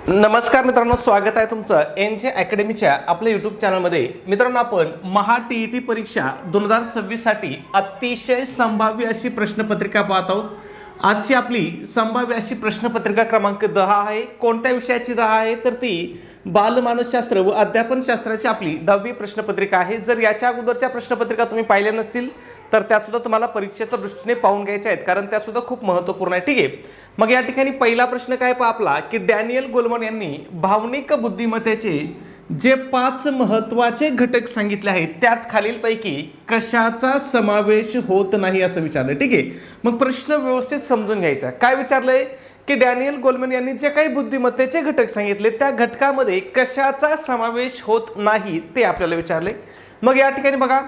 नमस्कार मित्रांनो, स्वागत आहे तुमचं एनजे अकॅडमीच्या आपल्या यूट्यूब चॅनलमध्ये. मित्रांनो, आपण महा टी परीक्षा 2026 साठी अतिशय संभाव्य अशी प्रश्नपत्रिका पाहत आहोत. आजची आपली संभाव्य अशी प्रश्नपत्रिका क्रमांक 10 आहे. कोणत्या विषयाची 10 आहे तर ती बालमानसशास्त्र व अध्यापनशास्त्राची आपली 10वी प्रश्नपत्रिका आहे. जर याच्या अगोदरच्या प्रश्नपत्रिका तुम्ही पाहिल्या नसतील तर त्यासुद्धा तुम्हाला परीक्षेच्या दृष्टीने पाहून घ्यायच्या आहेत, कारण त्यासुद्धा खूप महत्त्वपूर्ण आहे. ठीक आहे, मग या ठिकाणी पहिला प्रश्न काय पहा आपला, की डॅनियल गोलमन यांनी भावनिक बुद्धिमत्तेचे जे 5 महत्त्वाचे घटक सांगितले आहेत त्यात खालीलपैकी कशाचा समावेश होत नाही असं विचारलं. ठीक आहे, मग प्रश्न व्यवस्थित समजून घ्यायचा. काय विचारलंय की डॅनियल गोलमन यांनी जे काही बुद्धिमत्तेचे घटक सांगितले त्या घटकामध्ये कशाचा समावेश होत नाही ते आपल्याला विचारले. मग या ठिकाणी बघा,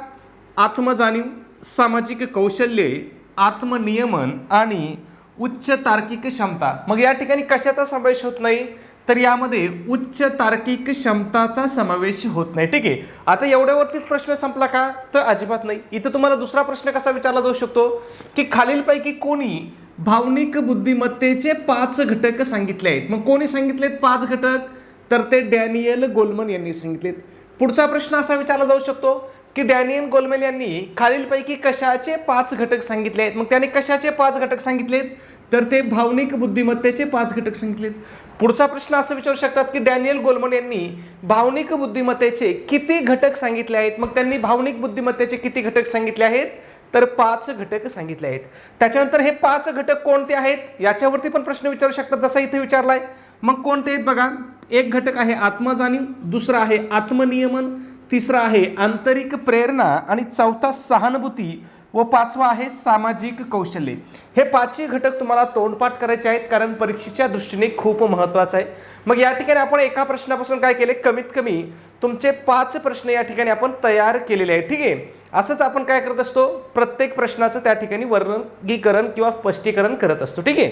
आत्मजाणीव, सामाजिक कौशल्ये, आत्मनियमन आणि उच्च तार्किक क्षमता. मग या ठिकाणी कशाचा समावेश होत नाही तर यामध्ये उच्च तार्किक क्षमताचा समावेश होत नाही. ठीक आहे, आता एवढ्यावरतीच प्रश्न संपला का तर अजिबात नाही. इथं तुम्हाला दुसरा प्रश्न कसा विचारला जाऊ शकतो की खालीलपैकी कोणी भावनिक बुद्धिमत्तेचे 5 घटक सांगितले आहेत. मग कोणी सांगितलेत 5 घटक तर ते डॅनियल गोलमन यांनी सांगितलेत. पुढचा प्रश्न असा विचारला जाऊ शकतो की डॅनियल गोलमन यांनी खालीलपैकी कशाचे 5 घटक सांगितले आहेत. मग त्याने कशाचे 5 घटक सांगितलेत तर ते भावनिक बुद्धिमत्तेचे 5 घटक सांगितलेत. पुढचा प्रश्न असं विचारू शकतात की डॅनियल गोलमन यांनी भावनिक बुद्धिमत्तेचे किती घटक सांगितले आहेत. मग त्यांनी भावनिक बुद्धिमत्तेचे किती घटक सांगितले आहेत तर 5 घटक सांगितले आहेत. त्याच्यानंतर हे 5 घटक कोणते आहेत याच्यावरती पण प्रश्न विचारू शकतात, जसा इथे विचारलाय. मग कोणते आहेत बघा, एक घटक आहे आत्मजाणीव, दुसरा आहे आत्मनियमन, तिसरा आहे आंतरिक प्रेरणा आणि चौथा सहानुभूती व 5वा आहे सामाजिक कौशल्य. हे 5 घटक तुम्हाला तोंडपाठ करायचे आहेत, कारण परीक्षेच्या दृष्टीने खूप महत्त्वाचं आहे. मग या ठिकाणी आपण एका प्रश्नापासून काय केले, कमीत कमी तुमचे 5 प्रश्न या ठिकाणी आपण तयार केलेले आहेत. ठीक आहे, असंच आपण काय करत असतो, प्रत्येक प्रश्नाचं त्या ठिकाणी वर्गीकरण किंवा स्पष्टीकरण करत असतो. ठीक आहे,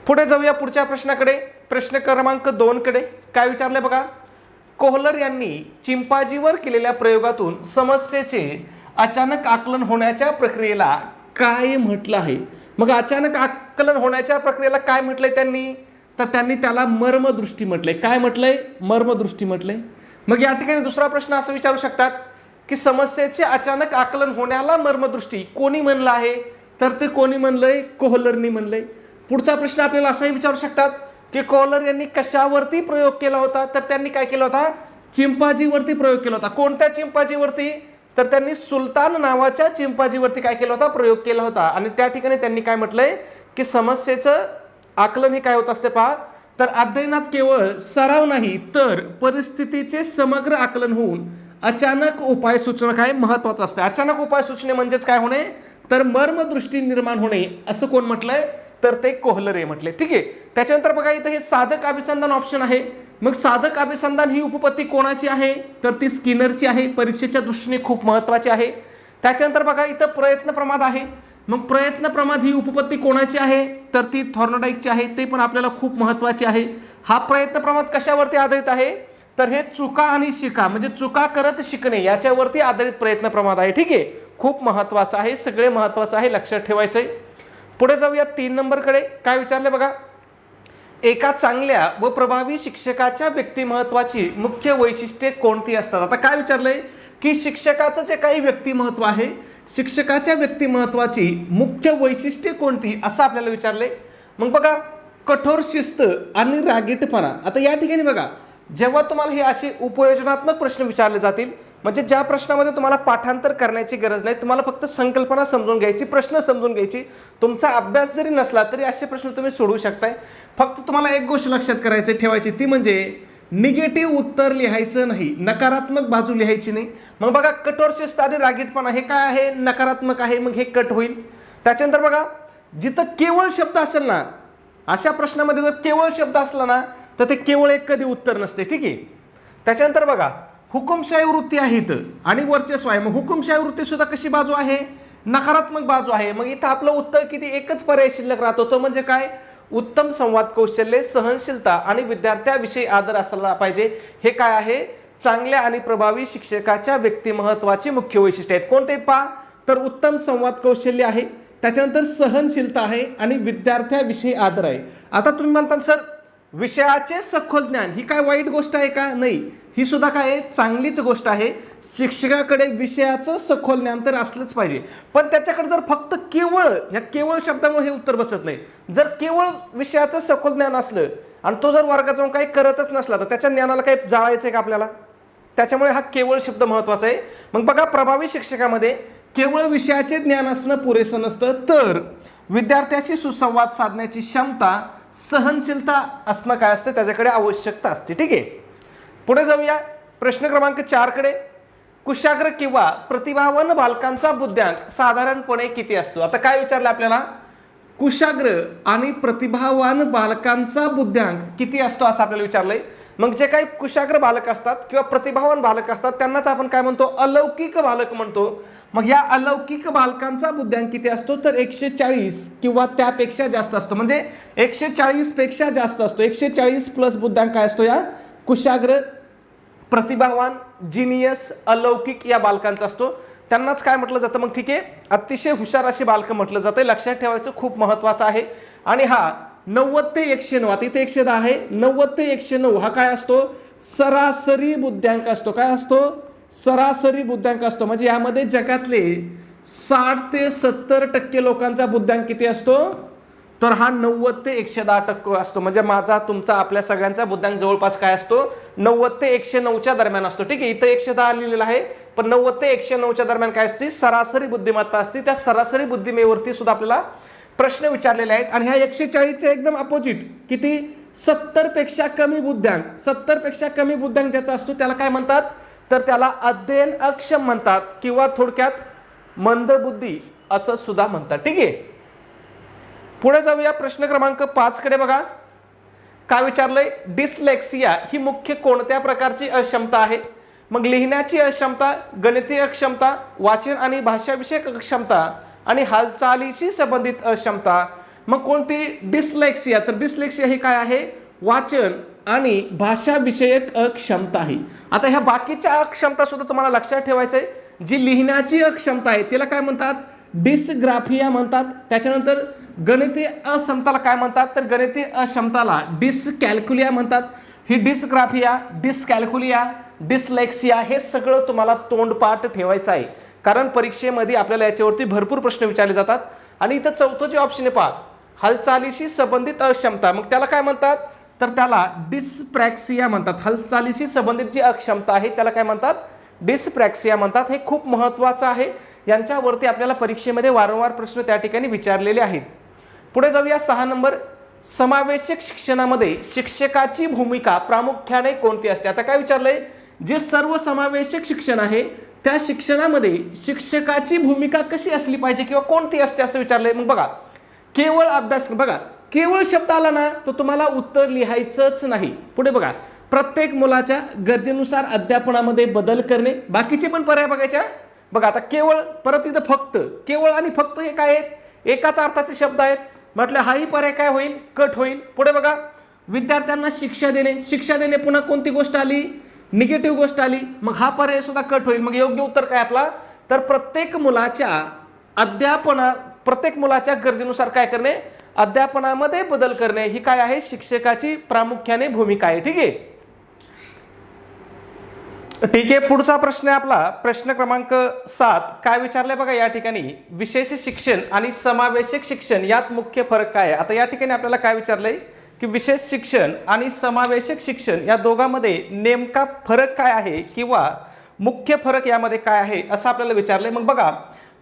पुढे जाऊया पुढच्या प्रश्नाकडे. प्रश्न क्रमांक 2 कडे काय विचारले बघा, कोहलर यांनी चिंपांजीवर केलेल्या प्रयोगातून समस्येचे अचानक आकलन होण्याच्या प्रक्रियेला काय म्हटलं आहे. मग अचानक आकलन होण्याच्या प्रक्रियेला काय म्हटलंय त्यांनी तर त्यांनी त्याला मर्मदृष्टी म्हटलंय. काय म्हटलंय, मर्मदृष्टी म्हटलंय. मग या ठिकाणी दुसरा प्रश्न असं विचारू शकतात की समस्येचे अचानक आकलन होण्याला मर्मदृष्टी कोणी म्हणलं आहे तर ते कोणी म्हणलंय, कोहलरनी म्हणलंय. पुढचा प्रश्न आपल्याला असाही विचारू शकतात की कोहलर यांनी कशावरती प्रयोग केला होता तर त्यांनी काय केला होता, चिंपांजीवरती प्रयोग केला होता. कोणत्या चिंपांजीवरती तर त्यांनी सुलतान नावाच्या चिंपांजीवरती काय केला होता, प्रयोग केला होता. आणि त्या ठिकाणी त्यांनी काय म्हटलंय की समस्येचं आकलन हे काय होत असते पहा, तर अध्ययनात केवळ सराव नाही तर परिस्थितीचे समग्र आकलन होऊन अचानक उपाय सुचणं काय महत्त्वाचं असतं. अचानक उपाय सुचणे म्हणजेच काय होणे तर मर्मदृष्टी निर्माण होणे, असं कोण म्हटलंय तर ते कोहलर म्हटले. ठीक आहे, त्याच्यानंतर बघा इथं हे साधक अभिसंधान ऑप्शन आहे. मग साधक अभिसंधान ही उपपत्ती कोणाची आहे तर ती स्किनरची आहे, परीक्षेच्या दृष्टीने खूप महत्त्वाची आहे. त्याच्यानंतर बघा इथं प्रयत्न प्रमाद आहे. मग प्रयत्न प्रमाद ही उपपत्ती कोणाची आहे तर ती थॉर्नडाईकची आहे, ते पण आपल्याला खूप महत्त्वाची आहे. हा प्रयत्न प्रमाद कशावरती आधारित आहे तर हे चुका आणि शिका म्हणजे चुका करत शिकणे याच्यावरती आधारित प्रयत्न प्रमाद आहे. ठीक आहे, खूप महत्त्वाचं आहे, सगळे महत्त्वाचं आहे, लक्षात ठेवायचं आहे. पुढे जाऊया 3 नंबरकडे. काय विचारले बघा, एका चांगल्या व प्रभावी शिक्षकाच्या व्यक्तिमत्वाची मुख्य वैशिष्ट्ये कोणती असतात. आता काय विचारलंय की शिक्षकाचं जे काही व्यक्तिमत्व आहे, शिक्षकाच्या व्यक्तिमत्वाची मुख्य वैशिष्ट्ये कोणती असं आपल्याला विचारलंय. मग बघा, कठोर शिस्त आणि रागीटपणा. आता या ठिकाणी बघा, जेव्हा तुम्हाला हे असे उपयोजनात्मक प्रश्न विचारले जातील म्हणजे ज्या प्रश्नामध्ये तुम्हाला पाठांतर करण्याची गरज नाही, तुम्हाला फक्त संकल्पना समजून घ्यायची, प्रश्न समजून घ्यायची, तुमचा अभ्यास जरी नसला तरी असे प्रश्न तुम्ही सोडवू शकताय. फक्त तुम्हाला एक गोष्ट लक्षात करायची ठेवायची, ती म्हणजे निगेटिव्ह उत्तर लिहायचं नाही, नकारात्मक बाजू लिहायची नाही. मग बघा, कठोर शिस्त आणि रागीटपणा हे काय आहे, नकारात्मक आहे, मग हे कट होईल. त्याच्यानंतर बघा, जिथं केवळ शब्द असेल ना, अशा प्रश्नामध्ये जर केवळ शब्द असला ना तर ते केवळ एक कधी उत्तर नसते. ठीक आहे, त्याच्यानंतर बघा, हुकुमशाही वृत्ती आहे इथं आणि वर्चस्व आहे. मग हुकुमशाही वृत्ती सुद्धा कशी बाजू आहे, नकारात्मक बाजू आहे. मग इथं आपलं उत्तर किती, एकच पर्याय शिल्लक राहतो, तो म्हणजे काय, उत्तम संवाद कौशल्य, सहनशीलता आणि विद्यार्थ्याविषयी आदर असला पाहिजे. हे काय आहे, चांगल्या आणि प्रभावी शिक्षकाच्या व्यक्तिमत्वाची मुख्य वैशिष्ट्ये आहेत. कोणते पहा तर उत्तम संवाद कौशल्य आहे, त्याच्यानंतर सहनशीलता आहे आणि विद्यार्थ्याविषयी आदर आहे. आता तुम्ही म्हणता सर विषयाचे सखोल ज्ञान ही काय वाईट गोष्ट आहे का? नाही, ही सुद्धा काय आहे, चांगलीच गोष्ट आहे. शिक्षकाकडे विषयाचं सखोल ज्ञान तर असलंच पाहिजे, पण त्याच्याकडे जर फक्त केवळ, ह्या केवळ शब्दामुळे हे उत्तर बसत नाही. जर केवळ विषयाचं सखोल ज्ञान असलं आणि तो जर वर्गात जाऊन काही करतच नसला तर त्याच्या ज्ञानाला काही जाळायचं आहे का आपल्याला? त्याच्यामुळे हा केवळ शब्द महत्त्वाचा आहे. मग बघा, प्रभावी शिक्षकामध्ये केवळ विषयाचे ज्ञान असणं पुरेसं नसतं, तर विद्यार्थ्याशी सुसंवाद साधण्याची क्षमता, सहनशीलता असणं काय असतं, त्याच्याकडे आवश्यकता असते. ठीक आहे, पुढे जाऊया प्रश्न क्रमांक 4 कडे. कुशाग्र किंवा प्रतिभावान बालकांचा बुद्ध्यांक साधारणपणे किती असतो? आता काय विचारलं आपल्याला? कुशाग्र आणि प्रतिभावान बालकांचा बुद्ध्यांक किती असतो असं आपल्याला विचारलंय. मग जे काही कुशाग्र बालक असतात किंवा प्रतिभावान बालक असतात त्यांनाच आपण काय म्हणतो? अलौकिक बालक म्हणतो. मग या अलौकिक बालकांचा बुद्ध्यांक किती असतो? तर 140 किंवा त्यापेक्षा जास्त असतो. म्हणजे 140 पेक्षा जास्त असतो. 140 प्लस बुद्ध्यांक काय असतो या कुशाग्र, प्रतिभावान, जिनियस, अलौकिक या बालकांचा असतो. त्यांनाच काय म्हटलं जातं? मग ठीक आहे, अतिशय हुशार अशी बालकं म्हटलं जातं. लक्षात ठेवायचं खूप महत्त्वाचं आहे. आणि हा 90 ते 109, आता इथे 110 आहे, 90 ते 109 हा काय असतो? सरासरी बुद्ध्यांक असतो. काय असतो? सरासरी बुद्ध्यांक असतो. म्हणजे यामध्ये जगातले 60 ते 70% लोकांचा बुद्ध्यांक किती असतो? तर हा 90 ते 110% असतो. म्हणजे माझा, तुमचा, आपल्या सगळ्यांचा बुद्ध्यांक जवळपास काय असतो? 90 ते 109च्या दरम्यान असतो. ठीक आहे, इथं 110 लिहिलेलं आहे, पण 90 ते 109च्या दरम्यान काय असते? सरासरी बुद्धिमत्ता असते. त्या सरासरी बुद्धिमेवरती सुद्धा आपल्याला प्रश्न विचारलेले आहेत. आणि ह्या 140च्या एकदम अपोजिट किती? 70 पेक्षा कमी बुद्ध्यांक. 70 पेक्षा कमी बुद्ध्यांक ज्याचा असतो त्याला काय म्हणतात? तर त्याला अध्ययन अक्षम म्हणतात, किंवा थोडक्यात मंदबुद्धी असं सुद्धा म्हणतात. ठीक आहे, पुढे जाऊया प्रश्न क्रमांक 5 कडे. बघा काय विचारलंय? डिस्लेक्सिया ही मुख्य कोणत्या प्रकारची अक्षमता आहे? मग लिहिण्याची अक्षमता, गणितीय अक्षमता, वाचन आणि भाषाविषयक अक्षमता आणि हालचालीशी संबंधित अक्षमता. मग कोणती डिस्लेक्सिया? तर डिस्लेक्सिया ही काय आहे? वाचन आणि भाषाविषयक अक्षमता आहे. आता ह्या बाकीच्या अक्षमता सुद्धा तुम्हाला लक्षात ठेवायचं आहे. जी लिहिण्याची अक्षमता आहे तिला काय म्हणतात? डिस्ग्राफिया म्हणतात. त्याच्यानंतर गणितीय अक्षमताला काय म्हणतात? तर गणितीय अक्षमताला डिस्कॅल्क्युलिया म्हणतात. ही डिस्ग्राफिया, डिस्कॅल्क्युलिया, डिस्लेक्सिया हे सगळं तुम्हाला तोंडपाठ ठेवायचं आहे, कारण परीक्षेमध्ये आपल्याला याच्यावरती भरपूर प्रश्न विचारले जातात. आणि इथं चौथं जे ऑप्शन आहे पहा, हालचालीशी संबंधित अक्षमता, मग त्याला काय म्हणतात? तर त्याला डिस्प्रॅक्सिया म्हणतात. हालचालीशी संबंधित जी अक्षमता आहे त्याला काय म्हणतात? डिस्प्रॅक्सिया म्हणतात. हे खूप महत्त्वाचं आहे. यांच्यावरती आपल्याला परीक्षेमध्ये वारंवार प्रश्न त्या ठिकाणी विचारलेले आहेत. पुढे जाऊया 6 नंबर. समावेशक शिक्षणामध्ये शिक्षकाची भूमिका प्रामुख्याने कोणती असते? आता काय विचारलंय? जे सर्व समावेशक शिक्षण आहे त्या शिक्षणामध्ये शिक्षकाची भूमिका कशी असली पाहिजे किंवा कोणती असते असं विचारलंय. मग बघा, केवळ अभ्यास, बघा केवळ शब्द आला ना तो तुम्हाला उत्तर लिहायचंच नाही. पुढे बघा, प्रत्येक मुलाच्या गरजेनुसार अध्यापनामध्ये बदल करणे, बाकीचे पण पर्याय बघायच्या. बघा आता केवळ, परत इथं फक्त, केवळ आणि फक्त हे काय आहेत? एकाच अर्थाचे शब्द आहेत. म्हटलं हाही पर्याय काय होईल? कट होईल. पुढे बघा, विद्यार्थ्यांना शिक्षा देणे, शिक्षा देणे पुन्हा कोणती गोष्ट आली? निगेटिव्ह गोष्ट आली. मग हा पर्याय सुद्धा कट होईल. मग योग्य उत्तर काय आपला? तर प्रत्येक मुलाच्या गरजेनुसार काय करणे? अध्यापनामध्ये बदल करणे ही काय आहे? शिक्षकाची प्रामुख्याने भूमिका आहे. ठीक आहे, ठीक आहे. पुढचा प्रश्न आहे आपला प्रश्न क्रमांक 7. काय विचारलंय बघा या ठिकाणी? विशेष शिक्षण आणि समावेशक शिक्षण यात मुख्य फरक काय आहे? आता या ठिकाणी आपल्याला काय विचारलंय की विशेष शिक्षण आणि समावेशक शिक्षण या दोघांमध्ये नेमका फरक काय आहे किंवा मुख्य फरक यामध्ये काय आहे असं आपल्याला विचारलंय. मग बघा,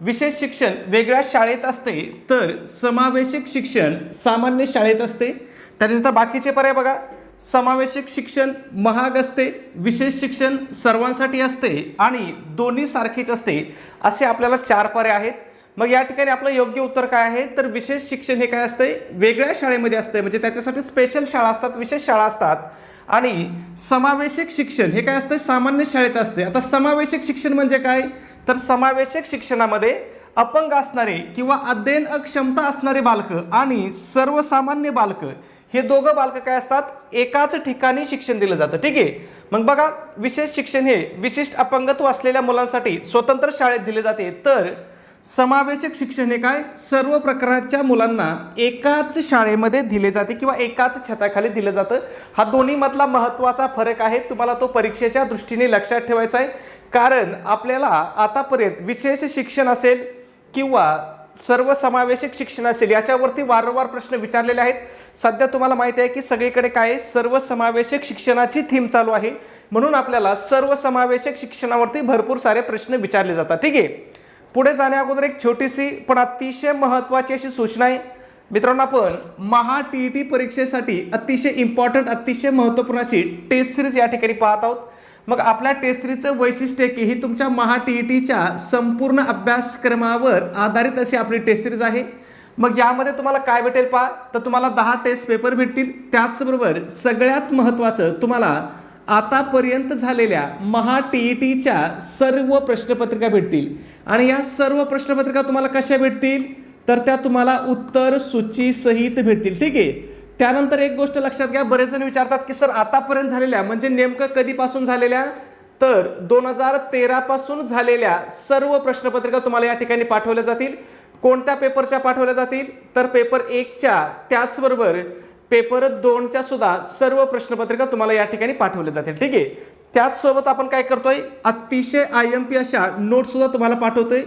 विशेष शिक्षण वेगळ्या शाळेत असते तर समावेशक शिक्षण सामान्य शाळेत असते. त्यानंतर बाकीचे पर्याय बघा, समावेशक शिक्षण महाग असते, विशेष शिक्षण सर्वांसाठी असते आणि दोन्ही सारखीच असते. असे आपल्याला 4 पर्याय आहेत. मग या ठिकाणी आपलं योग्य उत्तर काय आहे? तर विशेष शिक्षण हे काय असते? वेगळ्या शाळेमध्ये असते, म्हणजे त्याच्यासाठी स्पेशल शाळा असतात, विशेष शाळा असतात. आणि समावेशक शिक्षण हे काय असते? सामान्य शाळेत असते. आता समावेशक शिक्षण म्हणजे काय? तर समावेशक शिक्षणामध्ये अपंग असणारे किंवा अध्ययन अक्षमता असणारे बालकं आणि सर्वसामान्य बालकं हे दोघं बालकं काय असतात? एकाच ठिकाणी शिक्षण दिलं जातं. ठीक आहे, मग बघा, विशेष शिक्षण हे विशिष्ट अपंगत्व असलेल्या मुलांसाठी स्वतंत्र शाळेत दिले जाते, तर समावेशक शिक्षण हे काय, सर्व प्रकारच्या मुलांना एकाच शाळेमध्ये दिले जाते किंवा एकाच छताखाली दिलं जातं. हा दोन्ही मधला महत्त्वाचा फरक आहे, तुम्हाला तो परीक्षेच्या दृष्टीने लक्षात ठेवायचा आहे. कारण आपल्याला आतापर्यंत विशेष शिक्षण असेल किंवा सर्वसमावेशक शिक्षण असेल याच्यावरती वारंवार प्रश्न विचारलेले आहेत. सध्या तुम्हाला माहिती आहे की सगळीकडे काय सर्वसमावेशक शिक्षणाची थीम चालू आहे, म्हणून आपल्याला सर्वसमावेशक शिक्षणावरती भरपूर सारे प्रश्न विचारले जातात. ठीक आहे, पुढे जाण्या अगोदर एक छोटीशी पण अतिशय महत्त्वाची अशी सूचना आहे मित्रांनो. आपण महा टीईटी परीक्षेसाठी अतिशय इम्पॉर्टंट अतिशय महत्त्वपूर्ण अशी टेस्ट सिरीज या ठिकाणी पाहत आहोत. मग आपल्या टेस्ट सिरीजचं वैशिष्ट्य की ही तुमच्या महा टीईटीच्या संपूर्ण अभ्यासक्रमावर आधारित अशी आपली टेस्ट सिरीज आहे. मग यामध्ये तुम्हाला काय भेटेल पहा, तर तुम्हाला 10 टेस्ट पेपर भेटतील. त्याचबरोबर सगळ्यात महत्त्वाचं तुम्हाला आतापर्यंत झालेल्या महा टीईटीच्या सर्व प्रश्नपत्रिका भेटतील. आणि या सर्व प्रश्नपत्रिका तुम्हाला कशा भेटतील, तर त्या तुम्हाला उत्तर सूची सहित भेटतील. ठीक आहे, त्यानंतर एक गोष्ट लक्षात घ्या, बरेच जण विचारतात की सर आतापर्यंत झालेल्या म्हणजे नेमकं कधीपासून झालेल्या, तर 2013 पासून झालेल्या सर्व प्रश्नपत्रिका तुम्हाला या ठिकाणी पाठवल्या जातील. कोणत्या पेपरच्या पाठवल्या जातील, तर पेपर 1च्या त्याचबरोबर पेपर 2च्या सुद्धा सर्व प्रश्नपत्रिका तुम्हाला या ठिकाणी पाठवल्या जातील. ठीक आहे, त्याचसोबत आपण काय करतोय, अतिशय IMP अशा नोट्स सुद्धा तुम्हाला पाठवतोय.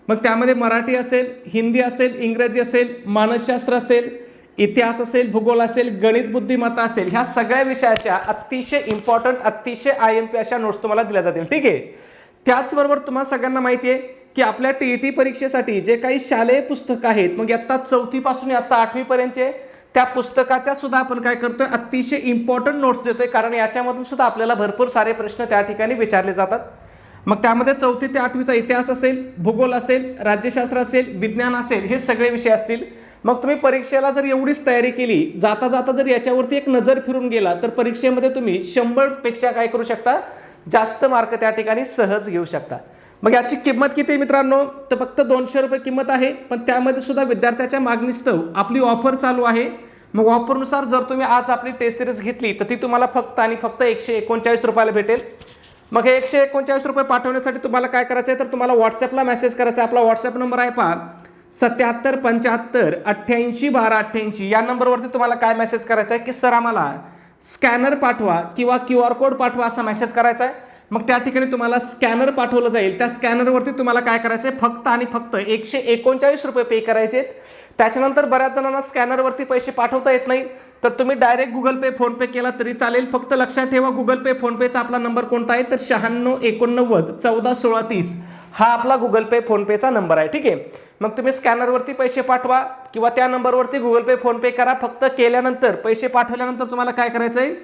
मग त्यामध्ये मराठी असेल, हिंदी असेल, इंग्रजी असेल, मानसशास्त्र असेल, इतिहास असेल, भूगोल असेल, गणित बुद्धिमत्ता असेल, ह्या सगळ्या विषयाच्या अतिशय इम्पॉर्टंट अतिशय IMP अशा नोट्स तुम्हाला दिल्या जातील. ठीक आहे, त्याचबरोबर तुम्हाला सगळ्यांना माहिती आहे की आपल्या टीईटी परीक्षेसाठी जे काही शालेय पुस्तकं आहेत, मग इयत्ता 4थी पासून इयत्ता 8वी पर्यंतचे, त्या पुस्तकाच्या सुद्धा आपण काय करतोय, अतिशय इम्पॉर्टंट नोट्स देतोय. कारण याच्यामधून सुद्धा आपल्याला भरपूर सारे प्रश्न त्या ठिकाणी विचारले जातात. मग त्यामध्ये 4थी ते 8वीचा इतिहास असेल, भूगोल असेल, राज्यशास्त्र असेल, विज्ञान असेल, हे सगळे विषय असतील. मग तुम्ही परीक्षेला जर एवढीच तयारी केली, जाता जाता जर याच्यावरती एक नजर फिरून गेला, तर परीक्षेमध्ये तुम्ही 100पेक्षा काय करू शकता, जास्त मार्क त्या ठिकाणी सहज घेऊ शकता. मग याची किंमत किती आहे मित्रांनो, तर फक्त 200 रुपये किंमत आहे. पण त्यामध्ये सुद्धा विद्यार्थ्याच्या मागणीस्तव आपली ऑफर चालू आहे. मग ऑफरनुसार जर तुम्ही आज आपली टेस्ट सिरीज घेतली तर ती तुम्हाला फक्त आणि फक्त 139 रुपयाला भेटेल. मग हे 139 रुपये पाठवण्यासाठी तुम्हाला काय करायचं आहे, तर तुम्हाला व्हॉट्सअपला मेसेज करायचा आहे. आपला व्हॉट्सअप नंबर आहे पहा 7775881288. या नंबरवरती तुम्हाला काय मेसेज करायचा आहे की सर आम्हाला स्कॅनर पाठवा किंवा QR कोड पाठवा असा मेसेज करायचा आहे. मग त्या ठिकाणी तुम्हाला स्कॅनर पाठवलं जाईल. त्या स्कॅनरवरती तुम्हाला काय करायचं आहे, फक्त आणि फक्त 139 रुपये पे करायचे आहेत. त्याच्यानंतर बऱ्याच जणांना स्कॅनरवरती पैसे पाठवता येत नाही, तर तुम्ही डायरेक्ट गुगल पे फोनपे केला तरी चालेल. फक्त लक्षात ठेवा गुगल पे फोनपेचा आपला नंबर कोणता आहे, तर 9689141630 हा आपला गुगल पे फोनपेचा नंबर आहे. ठीक आहे, मग तुम्ही स्कॅनरवरती पैसे पाठवा किंवा त्या नंबरवरती गुगल पे फोनपे करा. फक्त केल्यानंतर पैसे पाठवल्यानंतर तुम्हाला काय करायचं आहे,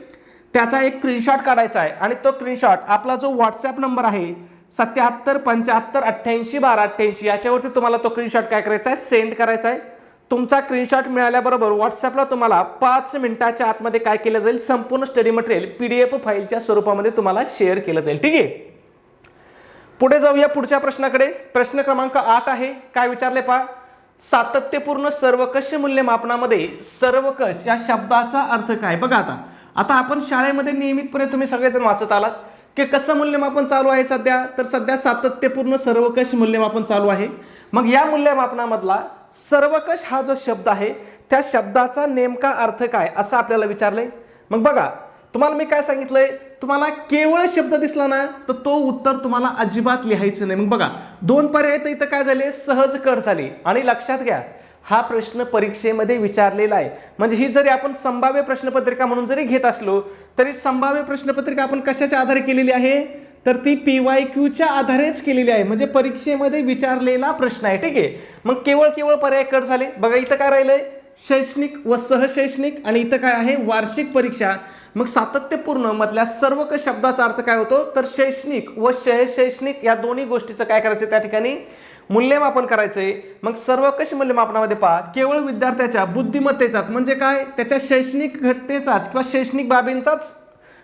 त्याचा एक स्क्रीनशॉट काढायचा आहे. आणि तो स्क्रीनशॉट आपला जो व्हॉट्सअप नंबर आहे 7775881288 याच्यावरती तुम्हाला तो स्क्रीनशॉट काय करायचा आहे, सेंड करायचा आहे. तुमचा स्क्रीनशॉट मिळाल्याबरोबर व्हॉट्सअपला तुम्हाला 5 मिनिटाच्या आतमध्ये काय केलं जाईल, संपूर्ण स्टडी मटेरियल PDF फाईलच्या स्वरूपामध्ये तुम्हाला शेअर केलं जाईल. ठीक आहे, पुढे जाऊया पुढच्या प्रश्नाकडे. प्रश्न क्रमांक 8 आहे. काय विचारले पहा, सातत्यपूर्ण सर्वकष मूल्यमापनामध्ये सर्वकष या शब्दाचा अर्थ काय. बघा आता आपण शाळेमध्ये नियमितपणे तुम्ही सगळेजण वाचत आलात की कसं मूल्यमापन चालू आहे सध्या, तर सध्या सातत्यपूर्ण सर्वकष मूल्यमापन चालू आहे. मग या मूल्यमापनामधला सर्वकष हा जो शब्द आहे त्या शब्दाचा नेमका अर्थ काय असं आपल्याला विचारलंय. मग बघा तुम्हाला मी काय सांगितलंय, तुम्हाला केवळ शब्द दिसला ना तर तो उत्तर तुम्हाला अजिबात लिहायचं नाही. मग बघा 2 पर्याय तर इथं काय झाले, सहज कट झाले. आणि लक्षात घ्या हा प्रश्न परीक्षेमध्ये विचारलेला आहे. म्हणजे ही जरी आपण संभाव्य प्रश्नपत्रिका म्हणून जरी घेत असलो तरी संभाव्य प्रश्नपत्रिका आपण कशाच्या आधारे केलेली आहे, तर ती PYQच्या आधारेच केलेली आहे. म्हणजे परीक्षेमध्ये विचारलेला प्रश्न आहे. ठीक आहे, मग केवळ पर्याय कट झाले. बघा इथं काय राहिलंय, शैक्षणिक व सहशैक्षणिक, आणि इथं काय आहे, वार्षिक परीक्षा. मग सातत्यपूर्ण मधल्या सर्वकष शब्दाचा अर्थ काय होतो, तर शैक्षणिक व सहशैक्षणिक या दोन्ही गोष्टीचं काय करायचं त्या ठिकाणी मूल्यमापन करायचंय. मग सर्वकष मूल्यमापनामध्ये पहा केवळ विद्यार्थ्याच्या बुद्धिमत्तेचाच म्हणजे काय, त्याच्या शैक्षणिक घटनेचाच किंवा शैक्षणिक बाबींचाच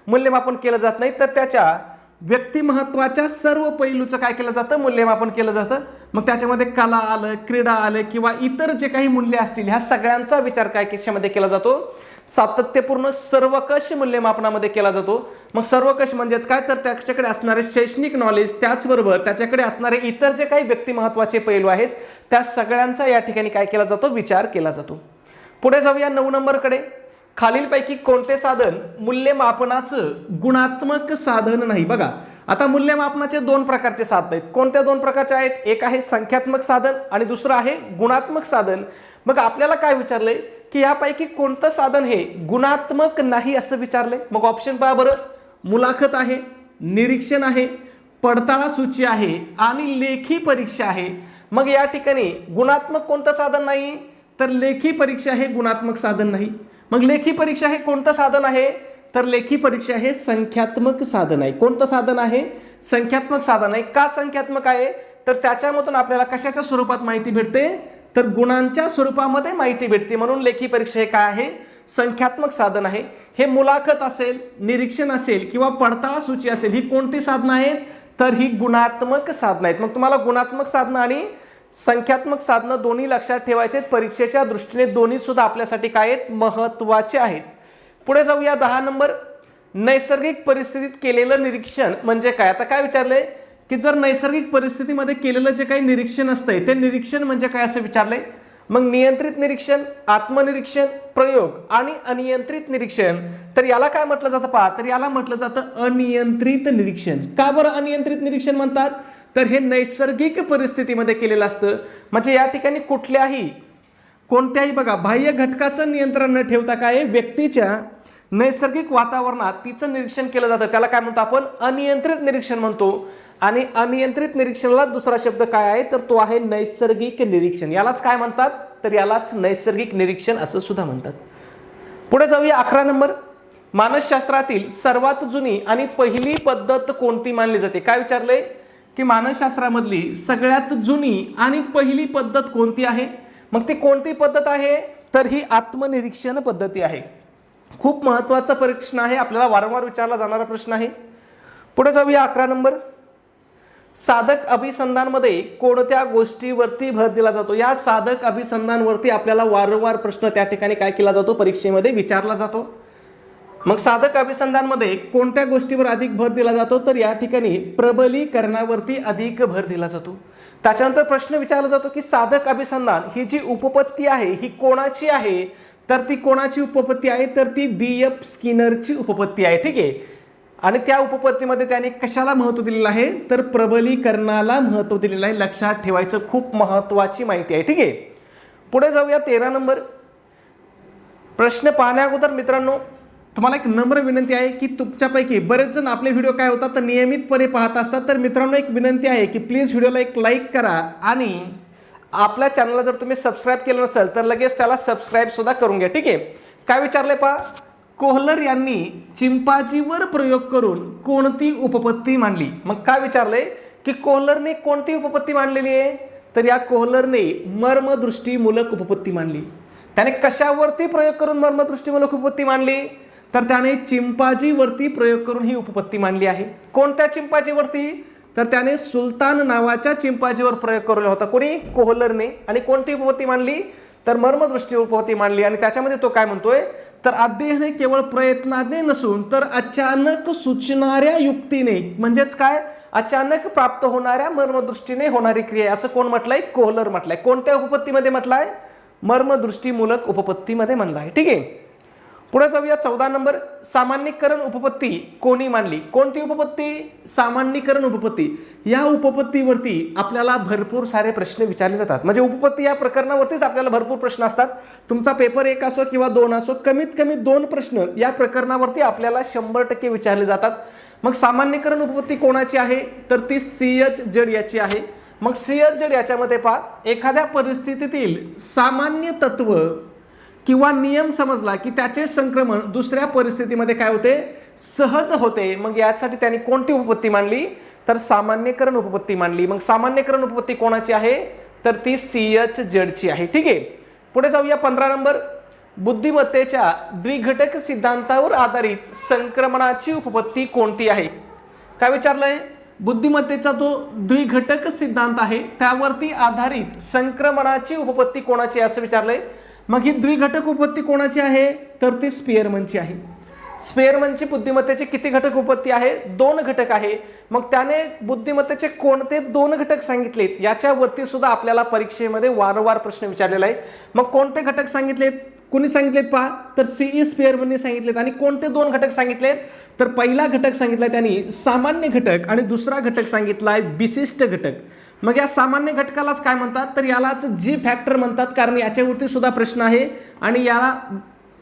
मूल्यमापन केलं जात नाही, तर त्याच्या व्यक्तिमत्वाच्या सर्व पैलूचं काय केलं जातं, मूल्यमापन केलं जातं. मग त्याच्यामध्ये कला आलं, क्रीडा आलं किंवा इतर जे काही मूल्य असतील ह्या सगळ्यांचा विचार काय कशामध्ये केला जातो, सातत्यपूर्ण सर्वकष मूल्यमापनामध्ये केला जातो. मग सर्वकष म्हणजेच काय, तर त्याच्याकडे असणारे शैक्षणिक नॉलेज, त्याचबरोबर त्याच्याकडे असणारे इतर जे काही व्यक्ती महत्त्वाचे पैलू आहेत त्या सगळ्यांचा या ठिकाणी काय केला जातो, विचार केला जातो. पुढे जाऊया 9 नंबरकडे. खालीलपैकी कोणते साधन मूल्यमापनाचं गुणात्मक साधन नाही. बघा, आता मूल्यमापनाचे 2 प्रकारचे साधन आहेत. कोणत्या 2 प्रकारचे आहेत, एक आहे संख्यात्मक साधन आणि दुसरं आहे गुणात्मक साधन. मग आपल्याला काय विचारलंय की यापैकी कोणतं साधन हे गुणात्मक नाही असं विचारलंय. मग ऑप्शन पहा बरं, मुलाखत आहे, निरीक्षण आहे, पडताळा सूची आहे आणि लेखी परीक्षा आहे. मग या ठिकाणी गुणात्मक कोणतं साधन नाही, तर लेखी परीक्षा हे गुणात्मक साधन नाही. मग लेखी परीक्षा हे कोणतं साधन आहे, तर लेखी परीक्षा हे संख्यात्मक साधन आहे. कोणतं साधन आहे, संख्यात्मक साधन आहे. का संख्यात्मक आहे, तर त्याच्यामधून आपल्याला कशाच्या स्वरूपात माहिती भेटते, तर गुणांच्या स्वरूपामध्ये माहिती भेटते. म्हणून लेखी परीक्षा हे काय आहे, संख्यात्मक साधन आहे. हे मुलाखत असेल, निरीक्षण असेल किंवा पडताळा सूची असेल, ही कोणती साधनं आहेत, तर ही गुणात्मक साधनं आहेत. मग तुम्हाला गुणात्मक साधनं आणि संख्यात्मक साधनं दोन्ही लक्षात ठेवायचे आहेत. परीक्षेच्या दृष्टीने दोन्ही सुद्धा आपल्यासाठी काय आहेत, महत्त्वाचे आहेत. पुढे जाऊया 10 नंबर. नैसर्गिक परिस्थितीत केलेलं निरीक्षण म्हणजे काय. आता काय विचारलंय की जर नैसर्गिक परिस्थितीमध्ये केलेलं जे काही निरीक्षण असतंय ते निरीक्षण म्हणजे काय असं विचारलंय. मग नियंत्रित निरीक्षण, आत्मनिरीक्षण, प्रयोग आणि अनियंत्रित निरीक्षण, तर याला काय म्हटलं जातं पहा, तर याला म्हटलं जातं अनियंत्रित निरीक्षण. का बरं अनियंत्रित निरीक्षण म्हणतात, तर हे नैसर्गिक परिस्थितीमध्ये केलेलं असतं. म्हणजे या ठिकाणी कोणत्याही बघा बाह्य घटकाचं नियंत्रण न ठेवता काय व्यक्तीच्या नैसर्गिक वातावरणात तिचं निरीक्षण केलं जातं. त्याला काय म्हणतो आपण, अनियंत्रित निरीक्षण म्हणतो. आणि अनियंत्रित निरीक्षणाला दुसरा शब्द काय आहे, तर तो आहे नैसर्गिक निरीक्षण. यालाच काय म्हणतात, तर यालाच नैसर्गिक निरीक्षण असं सुद्धा म्हणतात. पुढे जाऊया 11 नंबर. मानसशास्त्रातील सर्वात जुनी आणि पहिली पद्धत कोणती मानली जाते. काय विचारलंय की मानसशास्त्रामधली सगळ्यात जुनी आणि पहिली पद्धत कोणती आहे. मग ती कोणती पद्धत आहे, तर ही आत्मनिरीक्षण पद्धती आहे. खूप महत्त्वाचा प्रश्न आहे, आपल्याला वारंवार विचारला जाणारा प्रश्न आहे. पुढे जाऊया 11 नंबर. साधक अभिसंधानमध्ये कोणत्या गोष्टीवरती भर दिला जातो. या साधक अभिसंधानवरती आपल्याला वारंवार प्रश्न त्या ठिकाणी काय केला जातो, परीक्षेमध्ये विचारला जातो. मग साधक अभिसंधानमध्ये कोणत्या गोष्टीवर अधिक भर दिला जातो, तर या ठिकाणी प्रबलीकरणावरती अधिक भर दिला जातो. त्याच्यानंतर प्रश्न विचारला जातो की साधक अभिसंधान ही जी उपपत्ती आहे ही कोणाची आहे, तर ती कोणाची उपपत्ती आहे, तर ती B.F. स्किनरची उपपत्ती आहे. ठीक आहे. आणि त्या उपपत्तीमध्ये त्याने कशाला महत्त्व दिलेलं आहे, तर प्रबलीकरणाला महत्त्व दिलेलं आहे. लक्षात ठेवायचं, खूप महत्त्वाची माहिती आहे. ठीक आहे. पुढे जाऊया 13 नंबर. प्रश्न पाहण्या अगोदर मित्रांनो तुम्हाला एक नम्र विनंती आहे की तुमच्यापैकी बरेच जण आपले व्हिडिओ काय होतात तर नियमितपणे पाहत असतात. तर मित्रांनो एक विनंती आहे की प्लीज व्हिडिओला एक लाईक करा आणि आपल्या चॅनलला जर तुम्ही सबस्क्राईब केलं नसेल तर लगेच त्याला सबस्क्राईब सुद्धा करून घ्या. ठीक आहे. काय विचारले पहा, कोहलर यांनी चिंपांझीवर प्रयोग करून कोणती उपपत्ती मांडली. मग काय विचारलंय की कोहलरने कोणती उपपत्ती मांडलेली आहे, तर या कोहलरने मर्मदृष्टीमूलक उपपत्ती मांडली. त्याने कशावरती प्रयोग करून मर्मदृष्टीमूलक उपपत्ती मांडली, तर त्याने चिंपांझीवरती प्रयोग करून ही उपपत्ती मांडली आहे. कोणत्या चिंपांझीवरती, तर त्याने सुलतान नावाच्या चिंपांझीवर प्रयोग केला होता. कोणी, कोहलरने. आणि कोणती उपपत्ती मांडली, तर मर्मदृष्टी उपपत्ती मांडली. आणि त्याच्यामध्ये तो काय म्हणतोय, तर अध्ययन हे केवळ प्रयत्नाने नसून तर अचानक सुचणाऱ्या युक्तीने, म्हणजेच काय, अचानक प्राप्त होणाऱ्या मर्मदृष्टीने होणारी क्रिया, असं कोण म्हटलंय, कोहलर म्हटलंय. कोणत्या उपपत्तीमध्ये म्हटलंय, मर्मदृष्टीमूलक उपपत्तीमध्ये म्हणलं आहे. ठीक आहे. पुढे जाऊया 14 नंबर. सामान्यीकरण उपपत्ती कोणी मांडली. कोणती उपपत्ती, सामान्यीकरण उपपत्ती. या उपपत्तीवरती आपल्याला भरपूर सारे प्रश्न विचारले जातात. म्हणजे उपपत्ती या प्रकरणावरतीच आपल्याला भरपूर प्रश्न असतात. तुमचा पेपर 1 असो किंवा 2 असो, कमीत कमी 2 प्रश्न या प्रकरणावरती आपल्याला 100% विचारले जातात. मग सामान्यीकरण उपपत्ती कोणाची आहे, तर ती C.H. जड याची आहे. मग C.H. जड याच्यामध्ये पहा, एखाद्या परिस्थितीतील सामान्य तत्व किंवा नियम समजला की त्याचे संक्रमण दुसऱ्या परिस्थितीमध्ये काय होते, सहज होते. मग यासाठी त्यांनी कोणती उपपत्ती मांडली, तर सामान्यीकरण उपपत्ती मांडली. मग सामान्यीकरण उपपत्ती कोणाची आहे, तर ती C.H. जडची आहे. ठीक आहे. पुढे जाऊया 15 नंबर. बुद्धिमत्तेच्या द्विघटक सिद्धांतावर आधारित संक्रमणाची उपपत्ती कोणती आहे. काय विचारलंय, बुद्धिमत्तेचा जो द्विघटक सिद्धांत आहे त्यावरती आधारित संक्रमणाची उपपत्ती कोणाची असं विचारलंय. मग ही द्विघटक उपपत्ती कोणाची आहे, तर ती स्पियरमनची आहे. स्पियरमनची बुद्धिमत्तेचे किती घटक उपपत्ती आहे, 2 घटक आहे. मग त्याने बुद्धिमत्तेचे कोणते 2 घटक सांगितलेत याच्यावरती सुद्धा आपल्याला परीक्षेमध्ये वारंवार प्रश्न विचारलेला आहे. मग कोणते घटक सांगितलेत, कोणी सांगितलेत पहा, तर सीई स्पियरमनने सांगितलेत. आणि कोणते 2 घटक सांगितलेत, तर पहिला घटक सांगितलाय त्यांनी सामान्य घटक आणि दुसरा घटक सांगितलाय विशिष्ट घटक. मग या सामान्य घटकालाच काय म्हणतात, तर यालाच जी फॅक्टर म्हणतात, कारण याच्यावरती सुद्धा प्रश्न आहे. आणि याला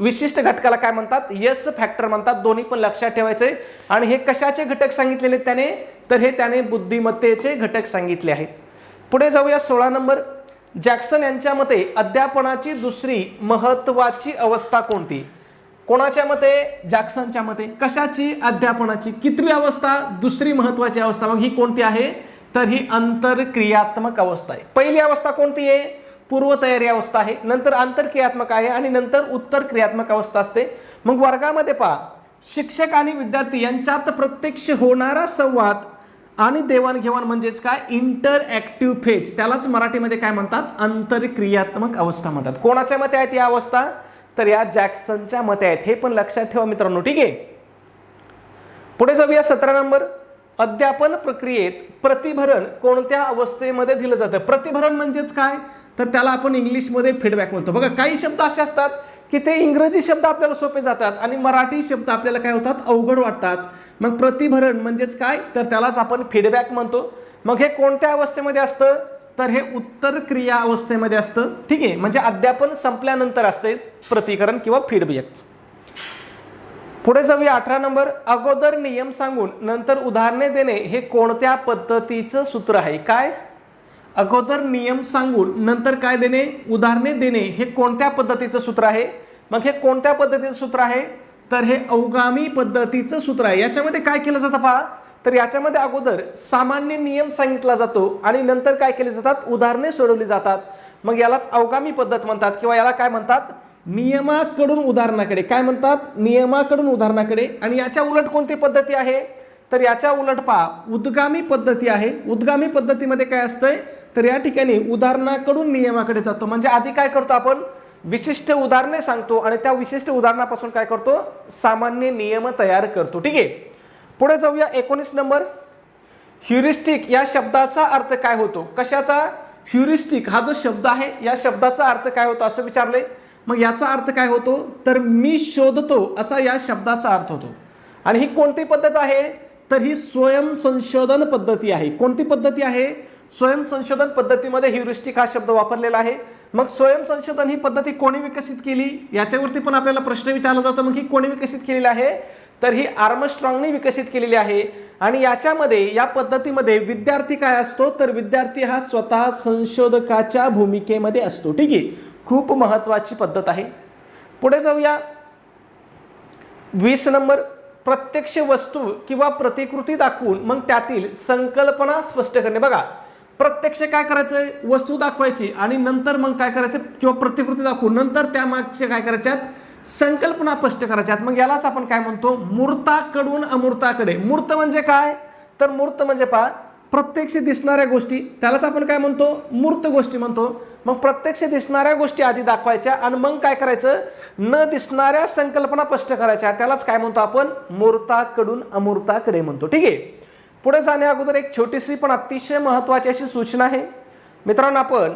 विशिष्ट घटकाला काय म्हणतात, यस फॅक्टर म्हणतात. दोन्ही पण लक्षात ठेवायचे. आणि हे कशाचे घटक सांगितलेले त्याने, तर हे त्याने बुद्धिमत्तेचे घटक सांगितले आहेत. पुढे जाऊया 16 नंबर. जॅक्सन यांच्या मते अध्यापनाची दुसरी महत्वाची अवस्था कोणती. कोणाच्या मते, जॅक्सनच्या मते. कशाची, अध्यापनाची. कितवी अवस्था, दुसरी महत्वाची अवस्था. मग ही कोणती आहे, तर ही अंतरक्रियात्मक अवस्था आहे. पहिली अवस्था कोणती आहे, पूर्वतयारी अवस्था आहे. नंतर आंतरक्रियात्मक आहे आणि नंतर उत्तर क्रियात्मक अवस्था असते. मग वर्गामध्ये पहा, शिक्षक आणि विद्यार्थी यांच्यात प्रत्यक्ष होणारा संवाद आणि देवाणघेवाण म्हणजेच काय, इंटरऍक्टिव्ह फेज, त्यालाच मराठीमध्ये काय म्हणतात, आंतरक्रियात्मक अवस्था म्हणतात. कोणाच्या मते आहेत या अवस्था, तर या जॅक्सनच्या मते आहेत. हे पण लक्षात ठेवा मित्रांनो, ठीक आहे. पुढे जाऊया 17 नंबर. अध्यापन प्रक्रियेत प्रतिभरण कोणत्या अवस्थेमध्ये दिलं जातं. प्रतिभरण म्हणजेच काय, तर त्याला आपण इंग्लिशमध्ये फीडबॅक म्हणतो. बघा, काही शब्द असे असतात की ते इंग्रजी शब्द आपल्याला सोपे जातात आणि मराठी शब्द आपल्याला काय होतात, अवघड वाटतात. मग प्रतिभरण म्हणजेच काय, तर त्यालाच आपण फीडबॅक म्हणतो. मग हे कोणत्या अवस्थेमध्ये असतं, तर हे उत्तर क्रिया अवस्थेमध्ये असतं. ठीक आहे, म्हणजे अध्यापन संपल्यानंतर असते प्रतिकरण किंवा फीडबॅक. पुढे जाऊया 18 नंबर. अगोदर नियम सांगून नंतर उदाहरणे देणे हे कोणत्या पद्धतीचं सूत्र आहे. काय, अगोदर नियम सांगून नंतर काय देणे, उदाहरणे देणे हे कोणत्या पद्धतीचं सूत्र आहे. मग हे कोणत्या पद्धतीचं सूत्र आहे, तर हे अवगामी पद्धतीचं सूत्र आहे. याच्यामध्ये काय केलं जातं पहा, तर याच्यामध्ये अगोदर सामान्य नियम सांगितला जातो आणि नंतर काय केले जातात, उदाहरणे सोडवली जातात. मग यालाच अवगामी पद्धत म्हणतात किंवा याला काय म्हणतात, नियमाकडून उदाहरणाकडे. काय म्हणतात, नियमाकडून उदाहरणाकडे. आणि याच्या उलट कोणती पद्धती आहे, तर याच्या उलट पहा उद्गामी पद्धती आहे. उद्गामी पद्धतीमध्ये काय असतंय, तर या ठिकाणी उदाहरणाकडून नियमाकडे जातो. म्हणजे आधी काय करतो आपण, विशिष्ट उदाहरणे सांगतो आणि त्या विशिष्ट उदाहरणापासून काय करतो, सामान्य नियम तयार करतो. ठीक आहे. पुढे जाऊया 19 नंबर. ह्युरिस्टिक या शब्दाचा अर्थ काय होतो. कशाचा, ह्युरिस्टिक हा जो शब्द आहे या शब्दाचा अर्थ काय होतो असं विचारले. मग याचा अर्थ काय होतो, तर मी शोधतो असा या शब्दाचा अर्थ होतो. आणि ही कोणती पद्धत आहे, तर ही स्वयंसंशोधन पद्धती आहे. कोणती पद्धती आहे, स्वयंसंशोधन पद्धतीमध्ये ह्युरिस्टिक हा शब्द वापरलेला आहे. मग स्वयंसंशोधन ही पद्धती कोणी विकसित केली, याच्यावरती पण आपल्याला प्रश्न विचारला जातो. मग ही कोणी विकसित केलेली आहे, तर ही आर्मस्ट्रॉंगने विकसित केलेली आहे. आणि याच्यामध्ये, या पद्धतीमध्ये विद्यार्थी काय असतो, तर विद्यार्थी हा स्वतः संशोधकाच्या भूमिकेमध्ये असतो. ठीक आहे, खूप महत्वाची पद्धत आहे. पुढे जाऊया 20 नंबर. प्रत्यक्ष वस्तू किंवा प्रतिकृती दाखवून मग त्यातील संकल्पना स्पष्ट करणे. बघा, प्रत्यक्ष काय करायचंय, वस्तू दाखवायची आणि नंतर मग काय करायचं, किंवा प्रतिकृती दाखवून नंतर त्या मागचे काय करायच्यात, संकल्पना स्पष्ट करायच्यात. मग यालाच आपण काय म्हणतो, मूर्ताकडून अमूर्ताकडे. मूर्त म्हणजे काय, तर मूर्त म्हणजे पहा प्रत्यक्ष दिसणाऱ्या गोष्टी, त्यालाच आपण काय म्हणतो, मूर्त गोष्टी म्हणतो. मग प्रत्यक्ष दिसणाऱ्या गोष्टी आधी दाखवायच्या आणि मग काय करायचं, न दिसणाऱ्या संकल्पना स्पष्ट करायच्या, त्यालाच काय म्हणतो आपण, मूर्ताकडून अमूर्ताकडे म्हणतो. ठीक आहे. पुढे जाण्या अगोदर एक छोटीशी पण अतिशय महत्त्वाची अशी सूचना आहे मित्रांनो. आपण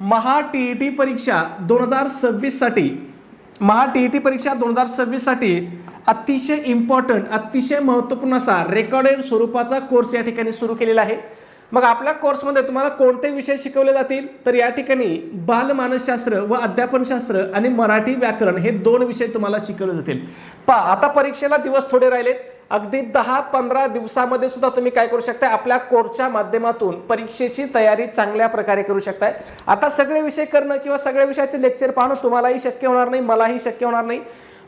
महा टीईटी परीक्षा 2026 साठी, महा टीईटी परीक्षा 2026 साठी अतिशय इम्पॉर्टंट, अतिशय महत्त्वपूर्ण असा रेकॉर्डेड स्वरूपाचा कोर्स या ठिकाणी सुरू केलेला आहे. मग आपल्या कोर्समध्ये तुम्हाला कोणते विषय शिकवले जातील, तर या ठिकाणी बालमानसशास्त्र व अध्यापनशास्त्र आणि मराठी व्याकरण हे 2 विषय तुम्हाला शिकवले जातील. पहा, आता परीक्षेला दिवस थोडे राहिलेत. अगदी 10-15 दिवसामध्ये सुद्धा तुम्ही काय करू शकता, आपल्या कोर्सच्या माध्यमातून परीक्षेची तयारी चांगल्या प्रकारे करू शकताय. आता सगळे विषय करणं किंवा सगळ्या विषयाचे लेक्चर पाहणं तुम्हालाही शक्य होणार नाही, मलाही शक्य होणार नाही.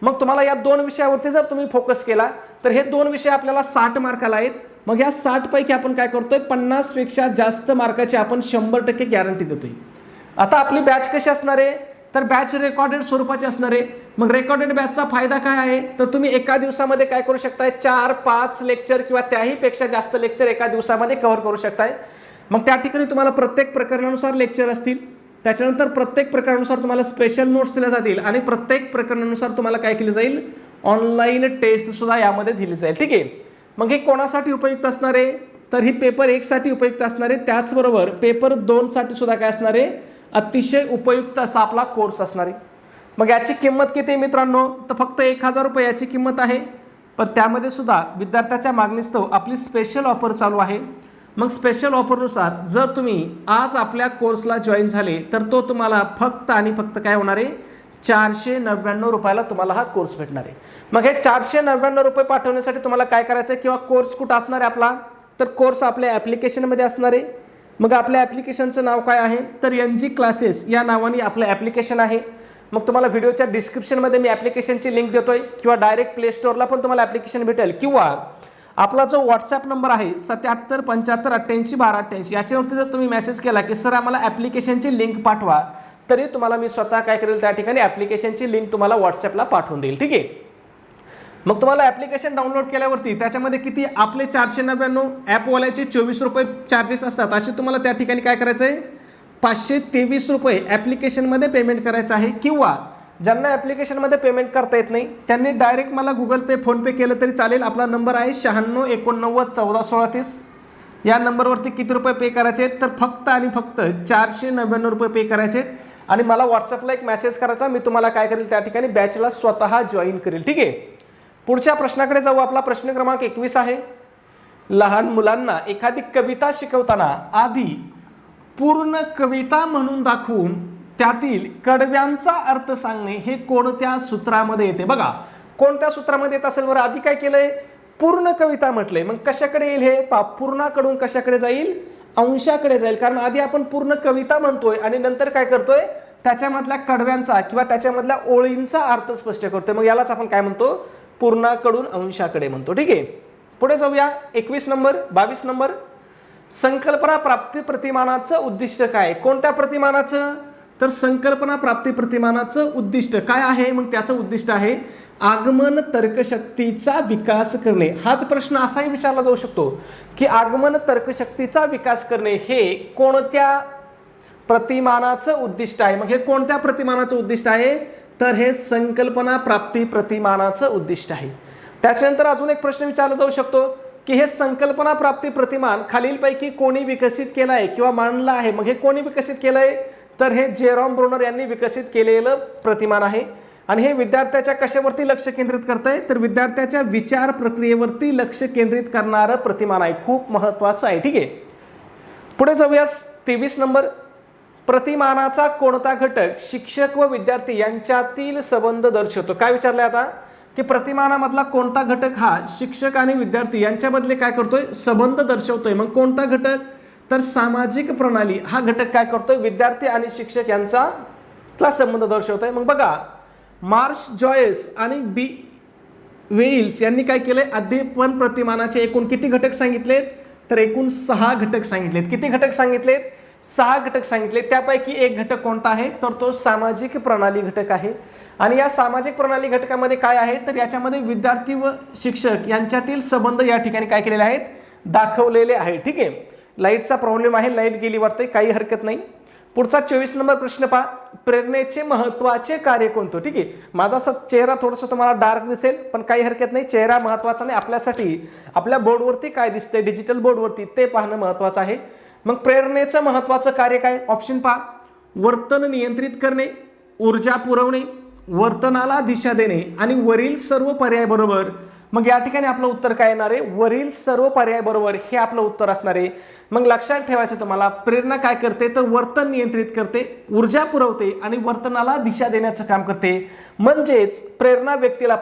मग तुम्हाला या 2 विषयावरती जर तुम्ही फोकस केला तर हे 2 विषय आपल्याला 60 मार्काला आहेत. मग या 60 पैकी आपण काय करतोय, 50 पेक्षा जास्त मार्काची आपण 100% गॅरंटी देतोय. आता आपली बॅच कशी असणार आहे, तर बॅच रेकॉर्डेड स्वरूपाची असणार आहे. मग रेकॉर्डेड बॅचचा फायदा काय आहे, तर तुम्ही एका दिवसामध्ये काय करू शकताय, 4-5 लेक्चर किंवा त्याही पेक्षा जास्त लेक्चर एका दिवसामध्ये कव्हर करू शकताय. मग त्या ठिकाणी तुम्हाला प्रत्येक प्रकरणानुसार लेक्चर असतील. त्याच्यानंतर प्रत्येक प्रकारानुसार तुम्हाला स्पेशल नोट्स दिल्या जातील आणि प्रत्येक प्रकरणानुसार तुम्हाला काय केलं जाईल, ऑनलाईन टेस्ट सुद्धा यामध्ये दिली जाईल. ठीक आहे. मग हे कोणासाठी उपयुक्त असणार आहे, तर ही पेपर 1 साठी उपयुक्त असणार आहे. त्याचबरोबर पेपर 2 साठी सुद्धा काय असणार आहे, अतिशय उपयुक्त असा आपला कोर्स असणार आहे. मग याची किंमत किती आहे मित्रांनो, तर फक्त 1000 रुपये याची किंमत आहे. पण त्यामध्ये सुद्धा विद्यार्थ्याच्या मागणीस्तव आपली स्पेशल ऑफर चालू आहे. मग स्पेशल ऑफरनुसार जर तुम्ही आज आपल्या कोर्सला जॉईन झाले तर तो तुम्हाला फक्त आणि फक्त काय होणार आहे, 499 रुपयाला तुम्हाला हा कोर्स भेटणार आहे. मग हे 499 रुपये पाठवण्यासाठी तुम्हाला काय करायचं आहे किंवा कोर्स कुठं असणार आहे आपला, तर कोर्स आपल्या ॲप्लिकेशनमध्ये असणार आहे. मग आपल्या ॲप्लिकेशनचं नाव काय आहे, तर NG क्लासेस या नावाने आपलं ॲप्लिकेशन आहे. मग तुम्हाला व्हिडिओच्या डिस्क्रिप्शनमध्ये मी ॲप्लिकेशनची लिंक देतोय किंवा डायरेक्ट प्ले स्टोअरला पण तुम्हाला ॲप्लिकेशन भेटेल किंवा आपला जो व्हॉट्सॲप नंबर आहे 77 75 88 12 88 याच्यावरती जर तुम्ही मेसेज केला की सर आम्हाला ॲप्लिकेशनची लिंक पाठवा, तरी तुम्हाला मी स्वतः काय करेल त्या ठिकाणी ॲप्लिकेशनची लिंक तुम्हाला व्हॉट्सॲपला पाठवून देईल. ठीक आहे. मग तुम्हाला ॲप्लिकेशन डाउनलोड केल्यावरती त्याच्यामध्ये किती आपले 499 ॲपवाल्याचे 24 रुपये चार्जेस असतात, असे तुम्हाला त्या ठिकाणी काय करायचं आहे, 523 रुपये ॲप्लिकेशनमध्ये पेमेंट करायचं आहे. किंवा ज्यांना ॲप्लिकेशनमध्ये पेमेंट करता येत नाही त्यांनी डायरेक्ट मला गुगल पे फोनपे केलं तरी चालेल. आपला नंबर आहे 96 89 14 16 30. या नंबरवरती किती रुपये पे करायचे आहेत, तर फक्त आणि फक्त 499 रुपये पे करायचे आहेत आणि मला व्हॉट्सअपला एक मेसेज करायचा, मी तुम्हाला काय करेल त्या ठिकाणी बॅचला स्वतः जॉईन करेल. ठीक आहे. पुढच्या प्रश्नाकडे जाऊ. आपला प्रश्न क्रमांक 21 आहे, लहान मुलांना एखादी कविता शिकवताना आधी पूर्ण कविता म्हणून दाखवून त्यातील कडव्यांचा अर्थ सांगणे हे कोणत्या सूत्रामध्ये येते. बघा कोणत्या सूत्रामध्ये येत असेल बरं. आधी काय केलंय, पूर्ण कविता म्हटलंय. मग कशाकडे येईल हे, पूर्णाकडून कशाकडे जाईल, अंशाकडे जाईल. कारण आधी आपण पूर्ण कविता म्हणतोय आणि नंतर काय करतोय, त्याच्यामधल्या कडव्यांचा किंवा त्याच्यामधल्या ओळींचा अर्थ स्पष्ट करतोय. मग यालाच आपण काय म्हणतो, पूर्णाकडून अंशाकडे म्हणतो. ठीक आहे. पुढे जाऊया. 21 नंबर 22 नंबर, संकल्पना प्राप्ती प्रतिमानाचं उद्दिष्ट काय. कोणत्या प्रतिमानाचं, तर संकल्पना प्राप्ती प्रतिमानाचं उद्दिष्ट काय आहे. मग त्याचं उद्दिष्ट आहे आगमन तर्कशक्तीचा विकास करणे. हाच प्रश्न असाही विचारला जाऊ शकतो की आगमन तर्कशक्तीचा विकास करणे हे कोणत्या प्रतिमानाचं उद्दिष्ट आहे. मग हे कोणत्या प्रतिमानाचं उद्दिष्ट आहे, तर हे संकल्पना प्राप्ती प्रतिमानाचं उद्दिष्ट आहे. त्याच्यानंतर अजून एक प्रश्न विचारला जाऊ शकतो की हे संकल्पना प्राप्ती प्रतिमान खालीलपैकी कोणी विकसित केलं आहे किंवा मांडलं आहे. मग हे कोणी विकसित केलं आहे, तर हे जेरॉम ब्रुनर यांनी विकसित केलेलं प्रतिमान आहे. आणि हे विद्यार्थ्याच्या कशावरती लक्ष केंद्रित करतंय, तर विद्यार्थ्याच्या विचार प्रक्रियेवरती लक्ष केंद्रित करणारं प्रतिमान आहे. खूप महत्त्वाचं आहे. ठीक आहे. पुढे जाऊया. 23 नंबर, प्रतिमानाचा कोणता घटक शिक्षक व विद्यार्थी यांच्यातील संबंध दर्शवतो. काय विचारलंय आता, की प्रतिमानामधला कोणता घटक हा शिक्षक आणि विद्यार्थी यांच्यामधले काय करतोय, संबंध दर्शवतोय. मग कोणता घटक, तर सामाजिक प्रणाली हा घटक काय करतोय, विद्यार्थी आणि शिक्षक यांचा संबंध दर्शवतोय. मग बघा मार्श जॉयस आणि बी वेल्स यांनी काय केलंय, अध्यापन प्रतिमानाचे एकूण किती घटक सांगितलेत, तर एकूण 6 घटक सांगितलेत. किती घटक सांगितलेत, 6 घटक सांगितले. त्यापैकी एक घटक कोणता आहे, तर तो सामाजिक प्रणाली घटक आहे. आणि या सामाजिक प्रणाली घटकामध्ये काय आहे, तर याच्यामध्ये विद्यार्थी व शिक्षक यांच्यातील संबंध या ठिकाणी काय केलेले आहेत, दाखवलेले आहे. ठीक आहे. लाईटचा प्रॉब्लेम आहे, लाईट गेली वाटते, काही हरकत नाही. पुढचा 24 नंबर प्रश्न पहा, प्रेरणेचे महत्त्वाचे कार्य कोणतं. ठीक आहे. माझा चेहरा थोडंसं तुम्हाला डार्क दिसेल, पण काही हरकत नाही, चेहरा महत्त्वाचा नाही. आपल्यासाठी आपल्या बोर्डवरती काय दिसतंय, डिजिटल बोर्डवरती, ते पाहणं महत्त्वाचं आहे. मग प्रेरणेचं महत्त्वाचं कार्य काय, ऑप्शन पहा, वर्तन नियंत्रित करणे, ऊर्जा पुरवणे, वर्तनाला दिशा देणे आणि वरील सर्व पर्याय बरोबर. मग या ठिकाणी आपलं उत्तर काय येणार आहे, वरील सर्व पर्याय बरोबर हे आपलं उत्तर असणार आहे. मग लक्षात ठेवायचं तुम्हाला, प्रेरणा काय करते, तर वर्तन नियंत्रित करते, ऊर्जा पुरवते आणि वर्तनाला दिशा देण्याचं काम करते. म्हणजेच प्रेरणा व्यक्तीला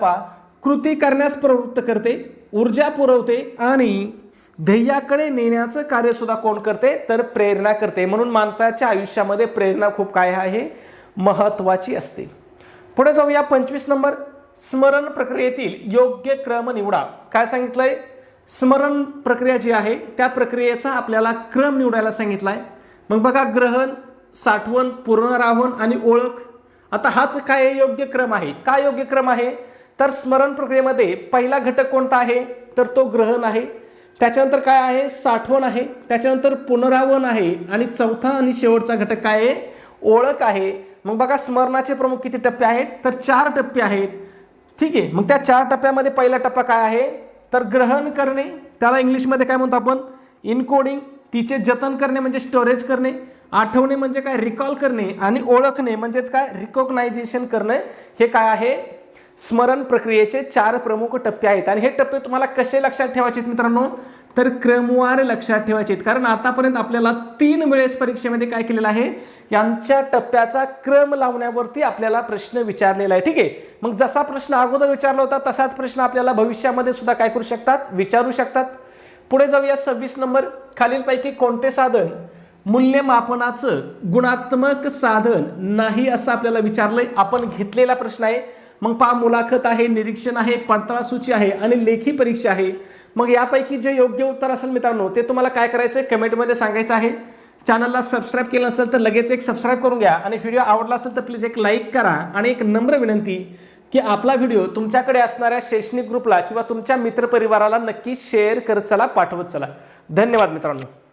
कृती करण्यास प्रवृत्त करते, ऊर्जा पुरवते आणि ध्येयाकडे नेण्याचं कार्य सुद्धा कोण करते, तर प्रेरणा करते. म्हणून माणसाच्या आयुष्यामध्ये प्रेरणा खूप काय आहे, महत्त्वाची असते. पुढे जाऊया. 25 नंबर, स्मरण प्रक्रियेतील योग्य क्रम निवडा. काय सांगितलंय, स्मरण प्रक्रिया जी आहे त्या प्रक्रियेचा आपल्याला क्रम निवडायला सांगितलाय. मग बघा, ग्रहण, साठवण, पुनरावहन आणि ओळख. आता हाच काय योग्य क्रम आहे. काय योग्य क्रम आहे, तर स्मरण प्रक्रियेमध्ये पहिला घटक कोणता आहे, तर तो ग्रहण आहे. त्याच्यानंतर काय आहे, साठवण आहे. त्याच्यानंतर पुनरावहन आहे आणि चौथा आणि शेवटचा घटक काय आहे, ओळख आहे. मग बघा स्मरणाचे प्रमुख किती टप्पे आहेत, तर 4 टप्पे आहेत. ठीक आहे, मग त्या 4 टप्प्यामध्ये पहिला टप्पा काय आहे, तर ग्रहण करणे, त्याला इंग्लिशमध्ये काय म्हणतो आपण, इनकोडिंग. तिचे जतन करणे म्हणजे स्टोरेज करणे, आठवणे म्हणजे काय, रिकॉल करणे, आणि ओळखणे म्हणजेच काय, रिकॉग्नायझेशन करणे. हे काय आहे, स्मरण प्रक्रियेचे 4 प्रमुख टप्पे आहेत. आणि हे टप्पे तुम्हाला कसे लक्षात ठेवायचे मित्रांनो, तर क्रमवार लक्षात ठेवायचे. कारण आतापर्यंत आपल्याला 3 वेळेस परीक्षेमध्ये काय केलेलं आहे, यांच्या टप्प्याचा क्रम लावण्यावरती आपल्याला प्रश्न विचारलेला आहे. ठीक आहे, मग जसा प्रश्न अगोदर विचारला होता तसाच प्रश्न आपल्याला भविष्यामध्ये सुद्धा काय करू शकतात, विचारू शकतात. पुढे जाऊया 26 नंबर. खालीलपैकी कोणते साधन मूल्यमापनाचं गुणात्मक साधन नाही असं आपल्याला विचारलंय. आपण घेतलेला प्रश्न आहे. मग पहा, मुलाखत आहे, निरीक्षण आहे, पडताळा सूची आहे आणि लेखी परीक्षा आहे. मग यापैकी जे योग्य उत्तर असेल मित्रांनो ते तुम्हाला काय करायचं आहे, कमेंटमध्ये सांगायचं आहे. चॅनलला सबस्क्राईब केलं असेल तर लगेच एक सबस्क्राईब करून घ्या आणि व्हिडिओ आवडला असेल तर प्लीज एक लाईक करा. आणि एक नम्र विनंती की आपला व्हिडिओ तुमच्याकडे असणाऱ्या शैक्षणिक ग्रुपला किंवा तुमच्या मित्रपरिवाराला नक्की शेअर करत चला, पाठवत चला. धन्यवाद मित्रांनो.